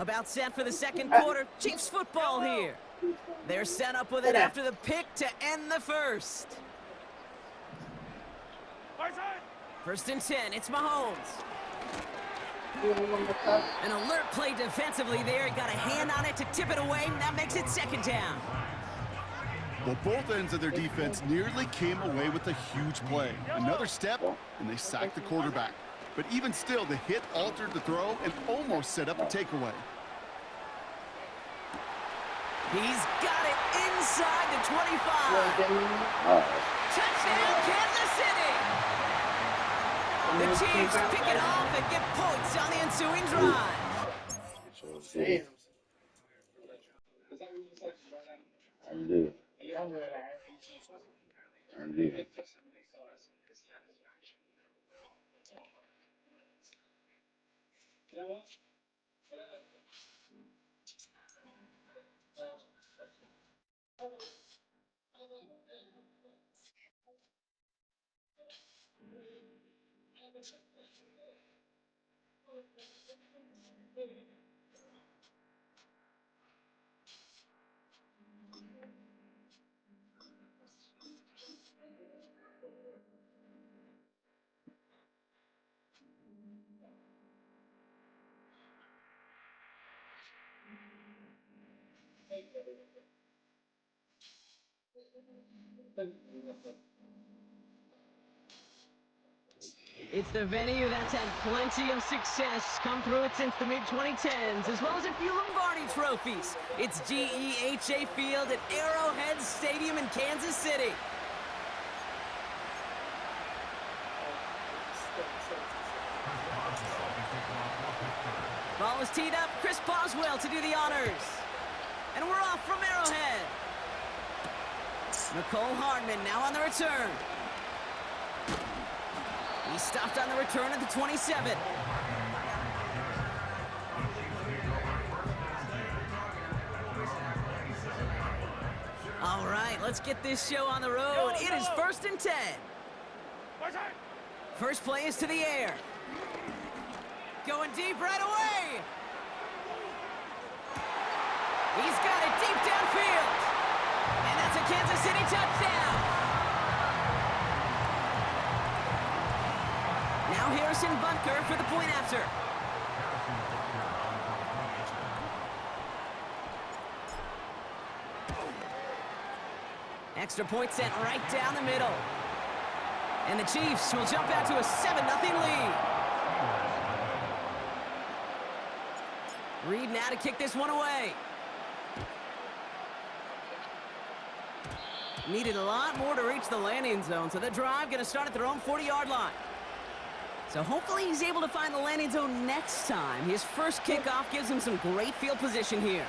About set for the second quarter. Chiefs football here. They're set up with it after the pick to end the first. First and 10, it's Mahomes. An alert play defensively there. He got a hand on it to tip it away, and that makes it second down. Well, both ends of their defense nearly came away with a huge play. Another step, and they sacked the quarterback. But even still, the hit altered the throw and almost set up a takeaway. He's got it inside the 25. Touchdown, Kansas City! The Chiefs pick it off and get points on the ensuing drive. It's the venue that's had plenty of success come through it since the mid-2010s, as well as a few Lombardi trophies. It's GEHA Field at Arrowhead Stadium in Kansas City. Ball is teed up. Chris Boswell to do the honors. And we're off from Arrowhead. Nicole Hardman now on the return. He stopped on the return at the 27. All right, let's get this show on the road. It is first and 10. First play is to the air. Going deep right away. He's got it deep downfield. And that's a Kansas City touchdown. Now Harrison Butker for the point after. Extra point sent right down the middle. And the Chiefs will jump out to a 7-0 lead. Reed now to kick this one away. Needed a lot more to reach the landing zone, so the drive going to start at their own 40-yard line. So hopefully he's able to find the landing zone next time. His first kickoff gives him some great field position here.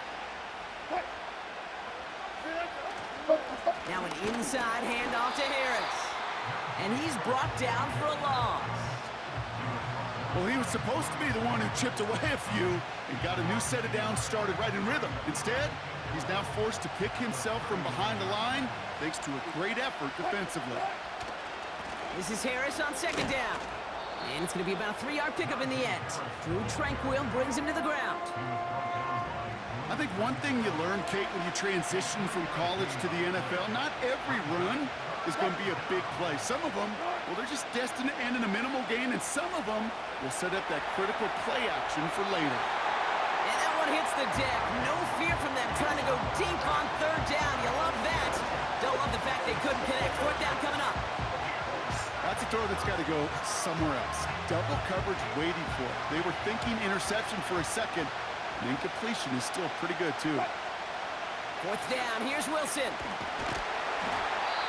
Now an inside handoff to Harris. And he's brought down for a loss. Well, he was supposed to be the one who chipped away a few and got a new set of downs started right in rhythm. Instead, he's now forced to pick himself from behind the line thanks to a great effort defensively. This is Harris on second down. And it's going to be about a 3-yard pickup in the end. Drew Tranquil brings him to the ground. I think one thing you learn, Kate, when you transition from college to the NFL, not every run is going to be a big play. Some of them, well, they're just destined to end in a minimal gain, and some of them will set up that critical play action for later. And that one hits the deck. No fear from them trying to go deep on third down. You love that. Don't love the fact they couldn't connect. Fourth down coming up. That's a throw that's got to go somewhere else. Double coverage waiting for it. They were thinking interception for a second. And incompletion is still pretty good, too. Fourth down. Here's Wilson.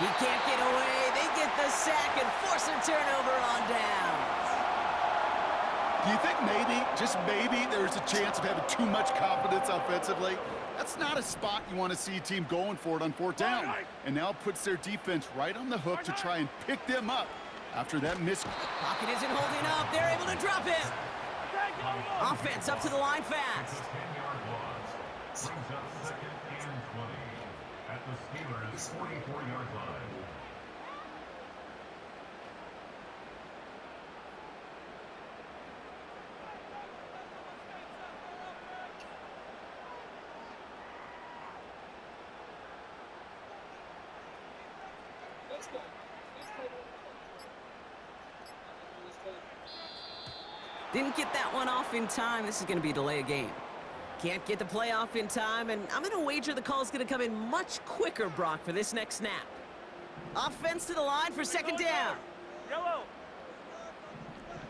He can't get away. They get the sack and force a turnover on downs. Do you think maybe, just maybe, there's a chance of having too much confidence offensively? That's not a spot you want to see a team going for it on fourth down. And now it puts their defense right on the hook to try and pick them up after that miss. Pocket isn't holding up. They're able to drop him. Offense up to the line fast. At the Steelers' 44-yard line. Didn't get that one off in time. This is going to be a delay of game. Can't get the play off in time, and I'm going to wager the call is going to come in much quicker, Brock, for this next snap. Offense to the line for second down. Yellow.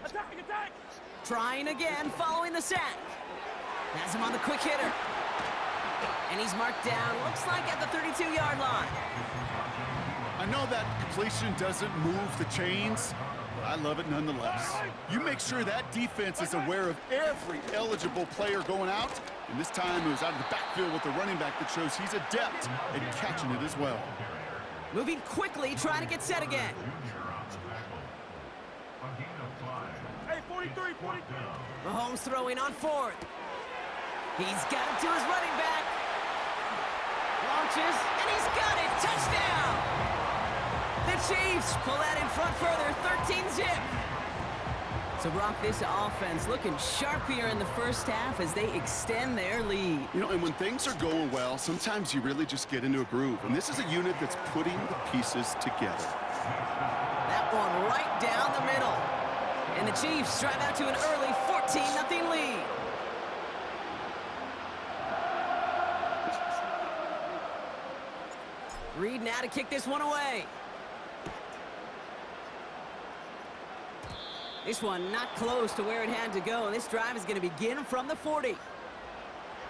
Attack, attack. Trying again, following the sack. Has him on the quick hitter. And he's marked down, looks like at the 32-yard line. I know that completion doesn't move the chains, but I love it nonetheless. You make sure that defense is aware of every eligible player going out, and this time it was out of the backfield with the running back that shows he's adept at catching it as well. Moving quickly, trying to get set again. Hey, 43, 43. Mahomes throwing on fourth. He's got it to his running back. Launches, and he's got it. Touchdown! The Chiefs pull that in front further, 13-zip. So, Brock, this offense looking sharp here in the first half as they extend their lead. You know, and when things are going well, sometimes you really just get into a groove. And this is a unit that's putting the pieces together. That one right down the middle. And the Chiefs drive out to an early 14-0 lead. Reed now to kick this one away. This one not close to where it had to go. This drive is going to begin from the 40.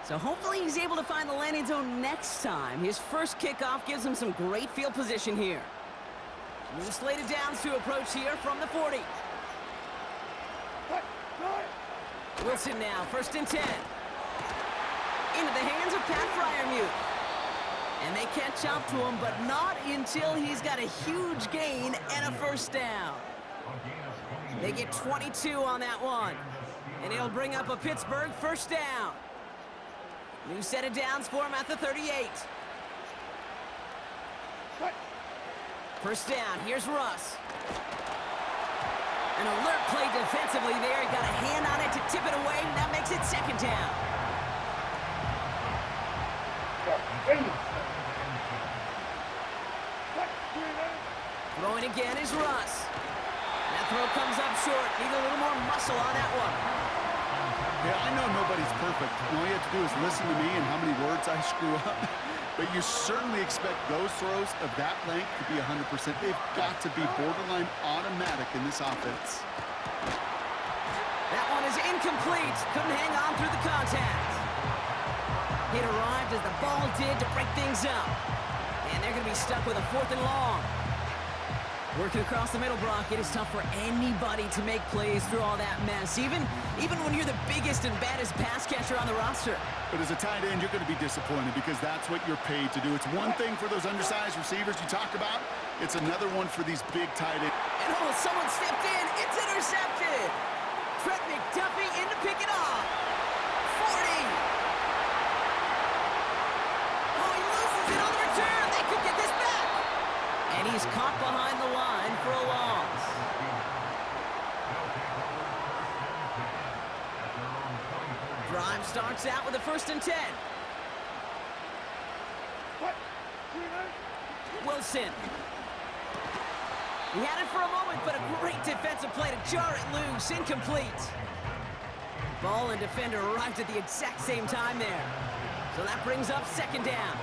So hopefully he's able to find the landing zone next time. His first kickoff gives him some great field position here. New slated downs to approach here from the 40. Wilson now, 1st and 10. Into the hands of Pat Fryermuth. And they catch up to him, but not until he's got a huge gain and a first down. They get 22 on that one. And it'll bring up a Pittsburgh first down. New set of downs for him at the 38. First down, here's Russ. An alert play defensively there. He got a hand on it to tip it away, and that makes it second down. Throwing again is Russ. That throw comes up short. Need a little more muscle on that one. Yeah, I know nobody's perfect. All you have to do is listen to me and how many words I screw up. But you certainly expect those throws of that length to be 100%. They've got to be borderline automatic in this offense. That one is incomplete. Couldn't hang on through the contact. It arrived as the ball did to break things up. And they're going to be stuck with a 4th and long. Working across the middle, Brock, it is tough for anybody to make plays through all that mess, even when you're the biggest and baddest pass catcher on the roster. But as a tight end, you're going to be disappointed because that's what you're paid to do. It's one thing for those undersized receivers you talk about. It's another one for these big tight ends. And oh, someone stepped in. It's intercepted. Trent McDuffie in to pick it off. 40. Oh, he loses it on the return. They could get this back. And he's caught behind the line for a loss. Drive starts out with a 1st and 10. Wilson. He had it for a moment, but a great defensive play to jar it loose. Incomplete. Ball and defender arrived at the exact same time there. So that brings up second down.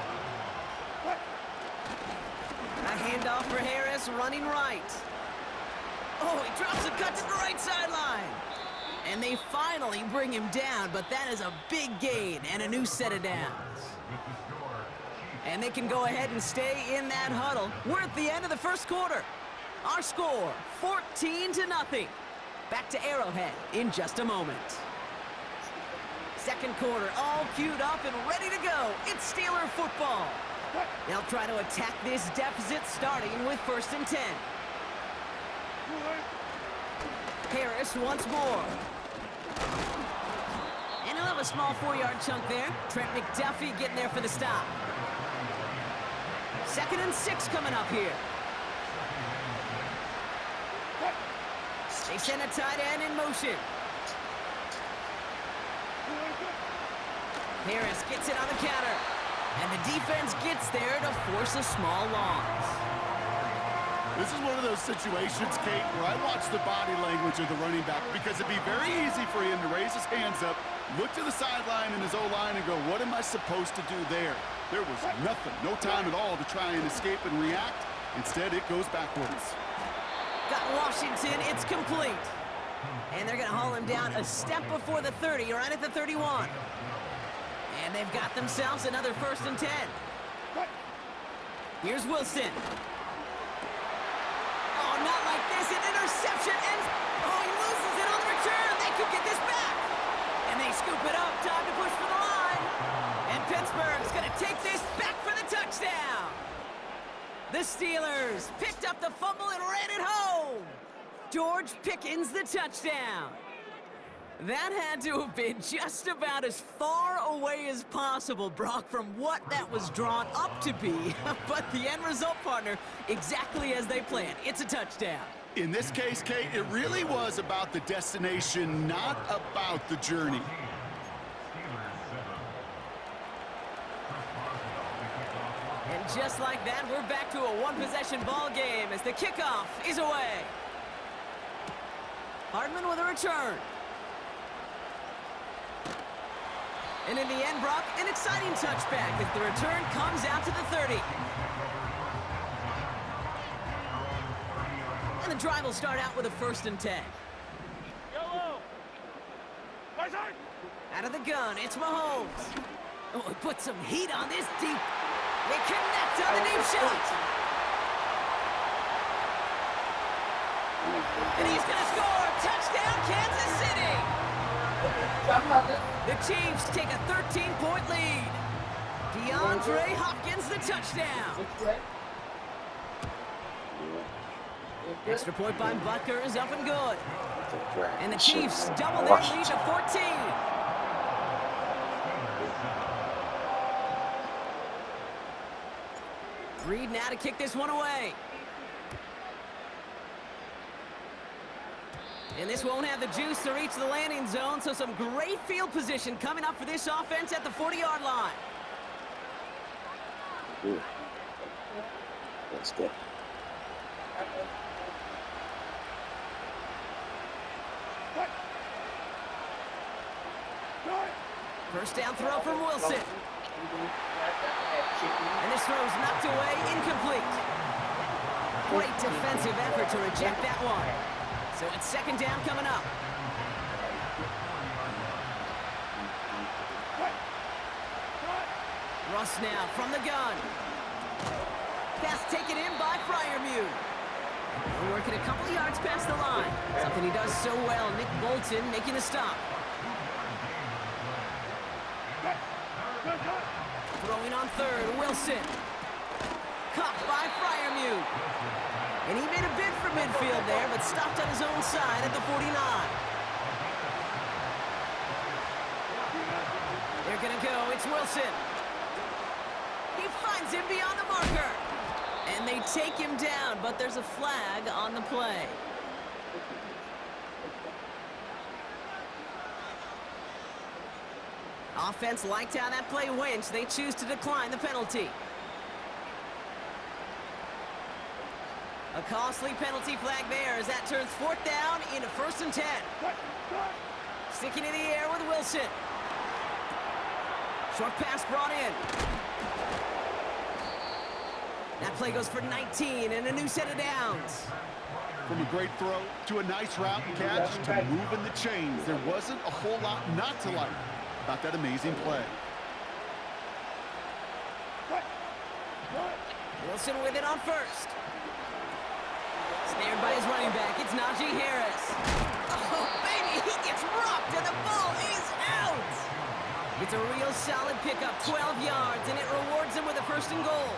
A handoff for Harris, running right. Oh, he drops a cut to the right sideline. And they finally bring him down, but that is a big gain and a new set of downs. And they can go ahead and stay in that huddle. We're at the end of the first quarter. Our score, 14-0. Back to Arrowhead in just a moment. Second quarter, all queued up and ready to go. It's Steeler football. They'll try to attack this deficit starting with 1st and 10. Harris once more. And he'll have a small 4-yard chunk there. Trent McDuffie getting there for the stop. 2nd and 6 coming up here. They send a tight end in motion. Harris gets it on the counter. And the defense gets there to force a small loss. This is one of those situations, Kate, where I watch the body language of the running back because it'd be very easy for him to raise his hands up, look to the sideline in his O-line and go, what am I supposed to do there? There was nothing, no time at all to try and escape and react. Instead, it goes backwards. Got Washington, it's complete. And they're going to haul him down a step before the 30, right at the 31. And they've got themselves another 1st and 10. Here's Wilson. Oh, not like this, an interception, and oh, he loses it on the return. They could get this back. And they scoop it up, time to push for the line. And Pittsburgh's going to take this back for the touchdown. The Steelers picked up the fumble and ran it home. George Pickens the touchdown. That had to have been just about as far away as possible, Brock, from what that was drawn up to be. But the end result, partner, exactly as they planned. It's a touchdown. In this case, Kate, it really was about the destination, not about the journey. And just like that, we're back to a one-possession ball game as the kickoff is away. Hardman with a return. And in the end, Brock, an exciting touchback as the return comes out to the 30. And the drive will start out with a 1st and 10. Yellow. Right side. Out of the gun, it's Mahomes. Oh, he put some heat on this deep. They connect on the deep shot. And he's going to score. Touchdown, Kansas City. The Chiefs take a 13-point lead. DeAndre Hopkins the touchdown. Extra point by Butker is up and good. And the Chiefs double their lead to 14. Reed now to kick this one away. And this won't have the juice to reach the landing zone, so some great field position coming up for this offense at the 40-yard line. Good. That's good. First down throw from Wilson. And this throw's knocked away, incomplete. Great defensive effort to reject that one. So it's 2nd down coming up. Russ now from the gun. Pass taken in by Freiermuth. Working a couple of yards past the line. Something he does so well. Nick Bolton making a stop. Throwing on 3rd, Wilson. Caught by Freiermuth. And he made a bid for midfield there, but stopped on his own side at the 49. They're going to go. It's Wilson. He finds him beyond the marker. And they take him down, but there's a flag on the play. Offense liked how that play went. They choose to decline the penalty. A costly penalty flag there as that turns 4th down into 1st and 10. Sticking in the air with Wilson. Short pass brought in. That play goes for 19 and a new set of downs. From a great throw to a nice route and catch to moving the chains, there wasn't a whole lot not to like about that amazing play. Wilson with it on 1st. Snared by his running back, it's Najee Harris. Oh, baby, he gets rocked and the ball is out. It's a real solid pickup, 12 yards, and it rewards him with a 1st and goal.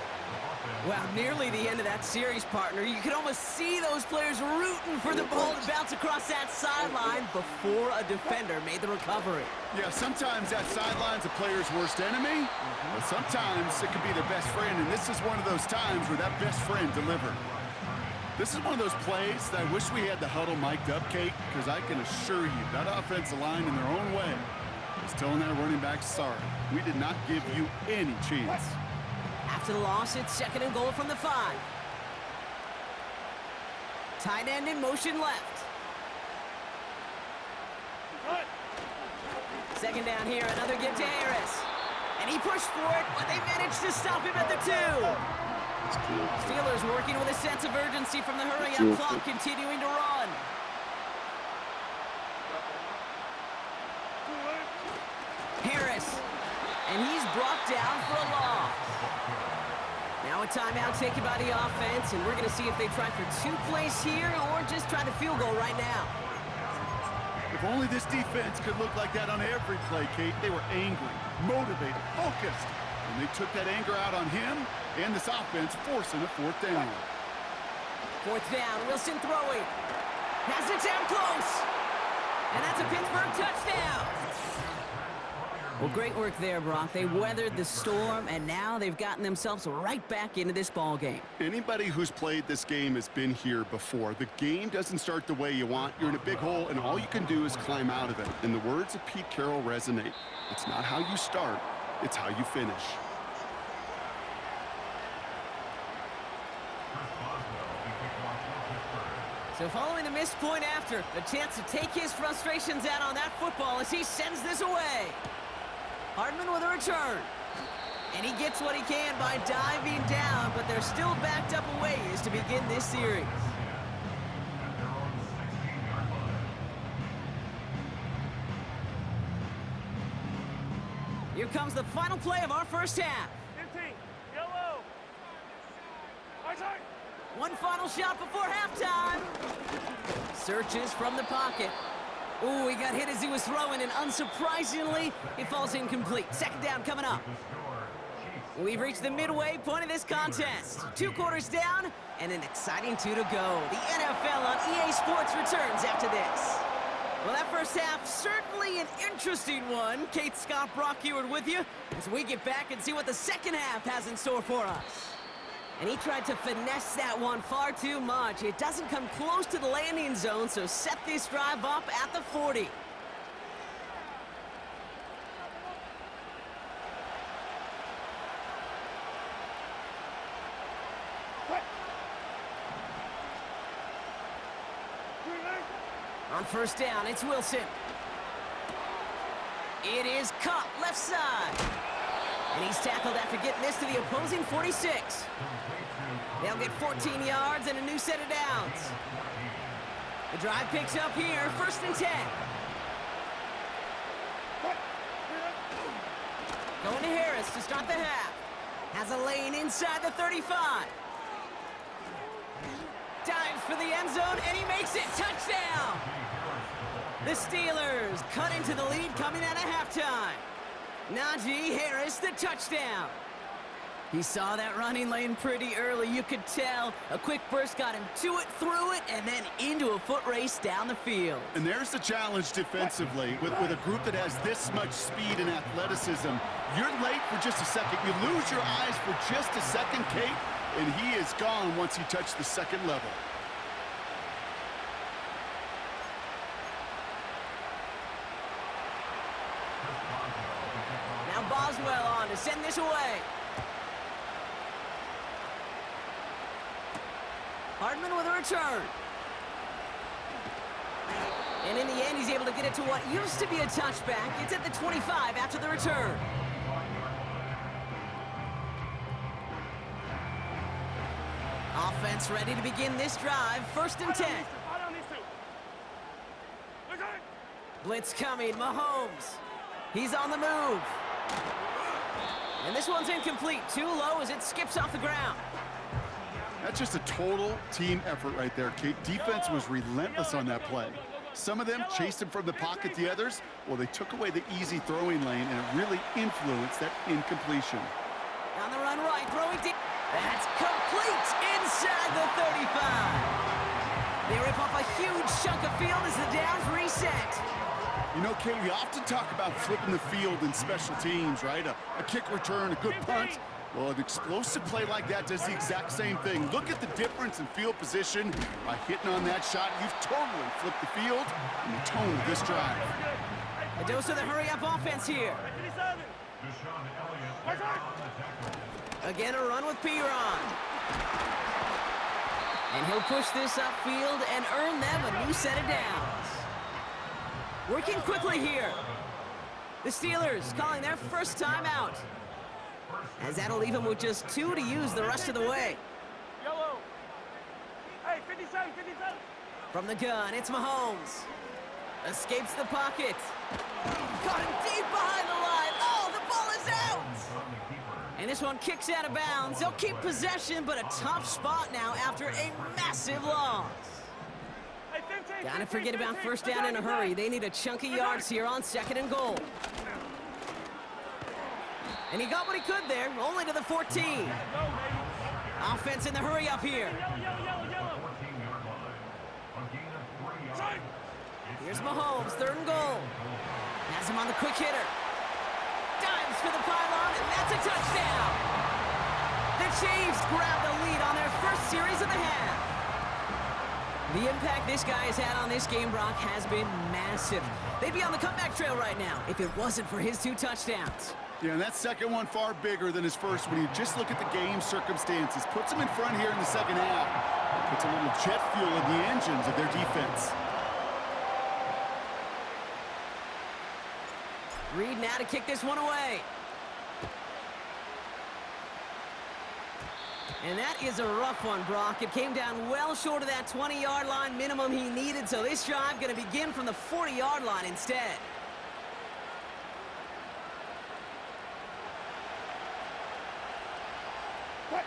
Wow, nearly the end of that series, partner. You could almost see those players rooting for the ball to bounce across that sideline before a defender made the recovery. Yeah, sometimes that sideline's a player's worst enemy, but sometimes it can be their best friend, and this is one of those times where that best friend delivered. This is one of those plays that I wish we had the huddle mic'd up, Kate, because I can assure you that offensive line in their own way is telling that running back, sorry, we did not give you any chance. After the loss, it's 2nd and goal from the 5. Tight end in motion left. Cut. Second down here, another give to Harris. And he pushed for it, but they managed to stop him at the 2. Steelers working with a sense of urgency from the hurry-up clock, continuing to run. Harris, and he's brought down for a loss. Now a timeout taken by the offense, and we're going to see if they try for 2 plays here or just try the field goal right now. If only this defense could look like that on every play, Kate. They were angry, motivated, focused. And they took that anger out on him and this offense, forcing a 4th down. 4th down, Wilson throwing. Has it down close. And that's a Pittsburgh touchdown. Well, great work there, Brock. They weathered the storm, and now they've gotten themselves right back into this ball game. Anybody who's played this game has been here before. The game doesn't start the way you want. You're in a big hole, and all you can do is climb out of it. And the words of Pete Carroll resonate. It's not how you start, it's how you finish. So following the missed point after, the chance to take his frustrations out on that football as he sends this away. Hardman with a return. And he gets what he can by diving down, but they're still backed up a ways to begin this series. Here comes the final play of our first half. 15. Yellow. Right side. One final shot before halftime. Searches from the pocket. Ooh, he got hit as he was throwing, and unsurprisingly, it falls incomplete. Second down coming up. We've reached the midway point of this contest. 2 quarters down, and an exciting 2 to go. The NFL on EA Sports returns after this. Well, that first half, certainly an interesting one. Kate, Scott, Brock Ewart with you as we get back and see what the second half has in store for us. And he tried to finesse that one far too much. It doesn't come close to the landing zone, so set this drive up at the 40. On first down, it's Wilson. It is caught left side. And he's tackled after getting this to the opposing 46. They'll get 14 yards and a new set of downs. The drive picks up here, 1st and 10. Going to Harris to start the half. Has a lane inside the 35. Dives for the end zone, and he makes it. Touchdown! The Steelers cut into the lead coming out of halftime. Najee Harris, the touchdown. He saw that running lane pretty early. You could tell a quick burst got him to it, through it, and then into a foot race down the field. And there's the challenge defensively. With a group that has this much speed and athleticism, you're late for just a second. You lose your eyes for just a second, Kate, and he is gone once he touched the second level. Now Boswell on to send this away. Hardman with a return. And in the end, he's able to get it to what used to be a touchback. It's at the 25 after the return. Offense ready to begin this drive. 1st and 10. Blitz coming. Mahomes. He's on the move. And this one's incomplete. Too low as it skips off the ground. That's just a total team effort right there, Kate. Defense was relentless on that play. Some of them chased him from the pocket. The others, well, they took away the easy throwing lane, and it really influenced that incompletion. On the run right, throwing deep. That's complete inside the 35. They rip off a huge chunk of field as the downs reset. You know, Kate, we often talk about flipping the field in special teams, right? A kick return, a good punt. Well, an explosive play like that does the exact same thing. Look at the difference in field position. By hitting on that shot, you've totally flipped the field and the tone of this drive. A dose of the hurry-up offense here. Again, a run with Piron. And he'll push this upfield and earn them a new set of downs. Working quickly here. The Steelers calling their first time out. As that'll leave him with just 2 to use the rest of the way. Yellow. Hey, 57, 57. From the gun, it's Mahomes. Escapes the pocket. Caught him deep behind the line. Oh, the ball is out! And this one kicks out of bounds. They'll keep possession, but a tough spot now after a massive loss. Hey, 15, Gotta 15, forget about 15. first down in a hurry. They need a chunk of yards here on 2nd and goal. And he got what he could there, only to the 14. Go, baby. Offense in the hurry up here. Yellow, yellow, yellow, yellow. 14-yard line. A gain of 3 yards. Side. Here's Mahomes, 3rd and goal. Has him on the quick hitter. Dives for the pylon, and that's a touchdown. The Chiefs grab the lead on their first series of the half. The impact this guy has had on this game, Brock, has been massive. They'd be on the comeback trail right now if it wasn't for his 2 touchdowns. Yeah, and that second one far bigger than his first when you just look at the game circumstances. Puts them in front here in the second half. Puts a little jet fuel in the engines of their defense. Reed now to kick this one away. And that is a rough one, Brock. It came down well short of that 20-yard line minimum he needed, so this drive going to begin from the 40-yard line instead. What?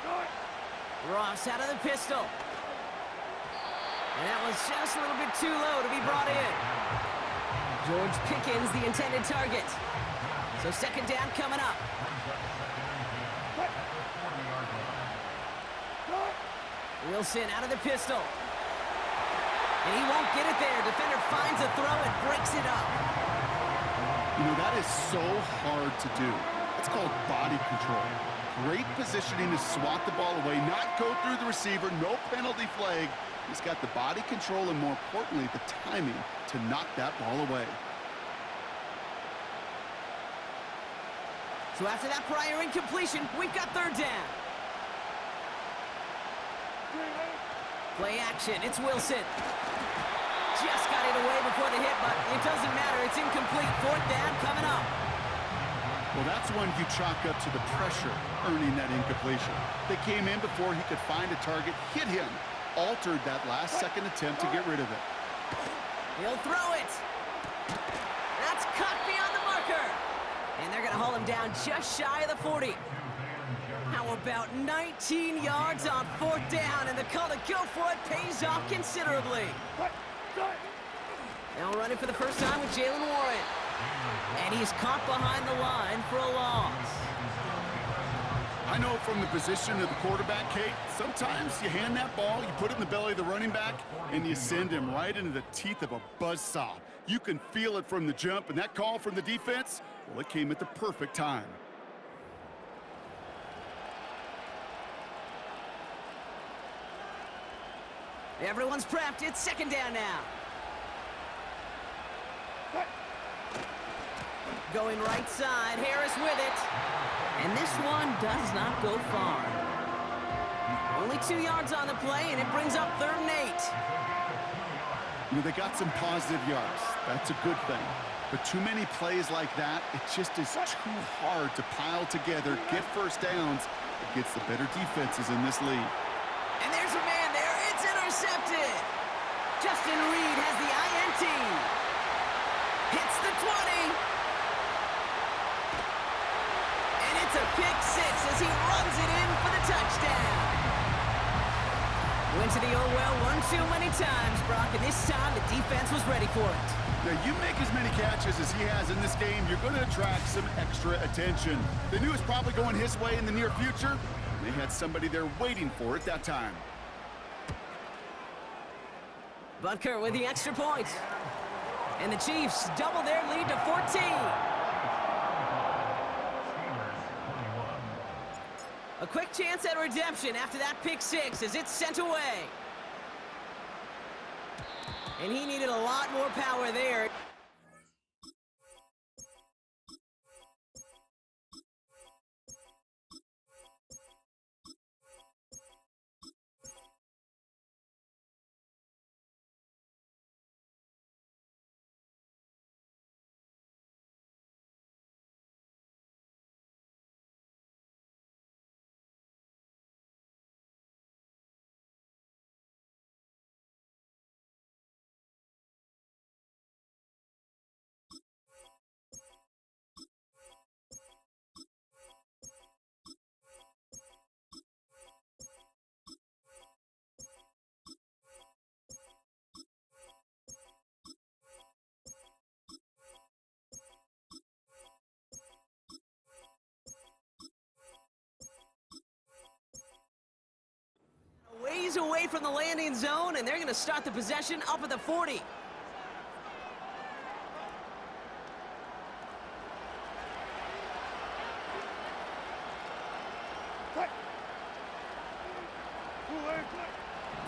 Go. Ross out of the pistol. And that was just a little bit too low to be brought in. George Pickens, the intended target. So 2nd down coming up. Wilson out of the pistol. And he won't get it there. Defender finds a throw and breaks it up. You know, that is so hard to do. It's called body control. Great positioning to swat the ball away, not go through the receiver, no penalty flag. He's got the body control and, more importantly, the timing to knock that ball away. So after that prior incompletion, we've got 3rd down. Play action, it's Wilson. Just got it away before the hit, but it doesn't matter. It's incomplete. 4th down coming up. Well, that's one you chalk up to the pressure earning that incompletion. They came in before he could find a target, hit him, altered that last-second attempt to get rid of it. He'll throw it. That's cut beyond the marker. And they're going to haul him down just shy of the 40. How about 19 yards on 4th down, and the call to go for it pays off considerably. What? Go. Now running for the first time with Jalen Warren. And he's caught behind the line for a loss. I know from the position of the quarterback, Kate, sometimes you hand that ball, you put it in the belly of the running back, and you send him right into the teeth of a buzzsaw. You can feel it from the jump, and that call from the defense, well, it came at the perfect time. Everyone's prepped. It's 2nd down now. What? Going right side. Harris with it. And this one does not go far. Only 2 yards on the play, and it brings up 3rd and 8. You know, they got some positive yards. That's a good thing. But too many plays like that, it just is too hard to pile together, get first downs against the better defenses in this league. And there's a man there. It's intercepted. Justin Reed has the INT. Hits the 20. And it's a pick 6 as he runs it in for the touchdown. Went to the old well one too many times, Brock, and this time the defense was ready for it. Now, you make as many catches as he has in this game, you're going to attract some extra attention. They knew it was probably going his way in the near future. They had somebody there waiting for it that time. Butker with the extra point. And the Chiefs double their lead to 14. A quick chance at redemption after that pick 6 as it's sent away. And he needed a lot more power there. from the landing zone, and they're going to start the possession up at the 40.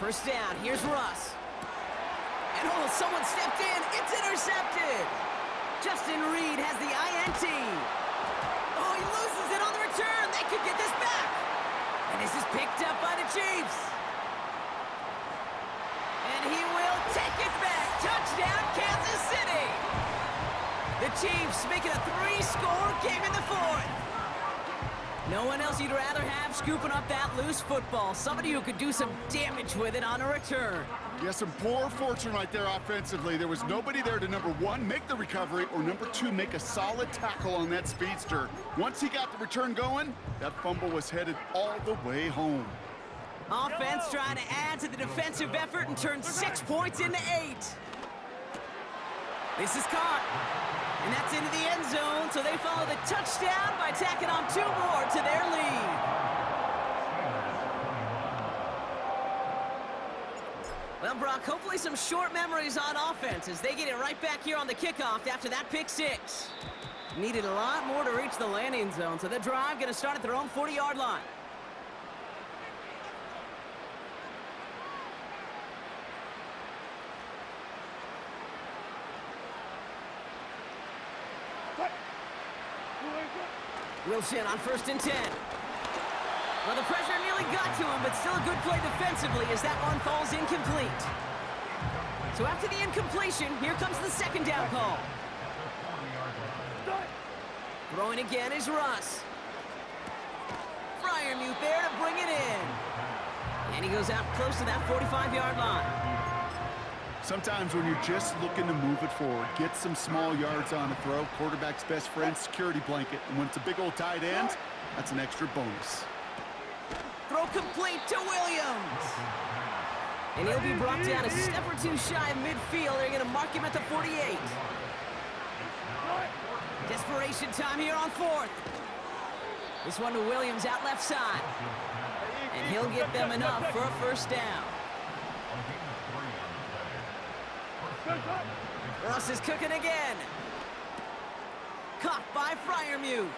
First down, here's Russ. And oh, someone stepped in. It's intercepted. Justin Reed has the INT. Oh, he loses it on the return. They could get this back. And this is picked up by the Chiefs. And he will take it back. Touchdown, Kansas City. The Chiefs making a 3-score game in the fourth. No one else you'd rather have scooping up that loose football. Somebody who could do some damage with it on a return. Yeah, some poor fortune right there offensively. There was nobody there to, number one, make the recovery, or number two, make a solid tackle on that speedster. Once he got the return going, that fumble was headed all the way home. Offense trying to add to the defensive effort and turn 6 points into 8. This is caught. And that's into the end zone, so they follow the touchdown by tacking on 2 more to their lead. Well, Brock, hopefully some short memories on offense as they get it right back here on the kickoff after that pick 6. Needed a lot more to reach the landing zone, so the drive going to start at their own 40-yard line. Wilson on 1st and 10. Well, the pressure nearly got to him, but still a good play defensively as that one falls incomplete. So after the incompletion, here comes the 2nd down call. Throwing again is Russ. Freiermuth there to bring it in. And he goes out close to that 45-yard line. Sometimes when you're just looking to move it forward, get some small yards on a throw, quarterback's best friend, security blanket. And when it's a big old tight end, that's an extra bonus. Throw complete to Williams. And he'll be brought down a step or 2 shy of midfield. They're going to mark him at the 48. Desperation time here on 4th. This one to Williams out left side. And he'll get them enough for a 1st down. Russ is cooking again. Caught by Freiermuth.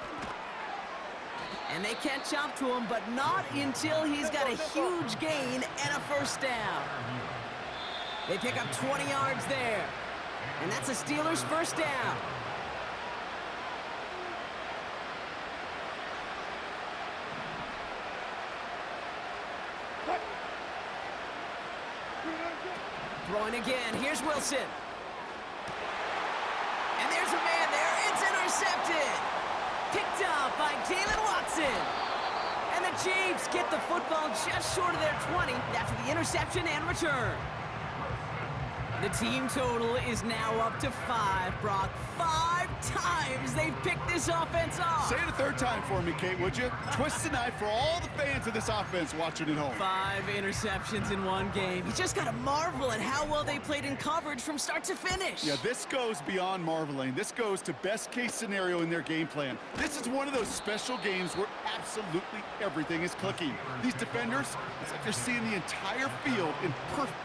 And they catch up to him, but not until he's got a huge gain and a 1st down. They pick up 20 yards there. And that's a Steelers 1st down. Throwing again. Here's Wilson. And there's a man there. It's intercepted. Picked up by Jalen Watson. And the Chiefs get the football just short of their 20 after the interception and return. The team total is now up to 5, Brock. 5 times they've picked this offense off. Say it a 3rd time for me, Kate, would you? Twist the knife for all the fans of this offense watching at home. 5 interceptions in one game. You just got to marvel at how well they played in coverage from start to finish. Yeah, this goes beyond marveling. This goes to best-case scenario in their game plan. This is one of those special games where absolutely everything is clicking. These defenders, it's like they're seeing the entire field in perfect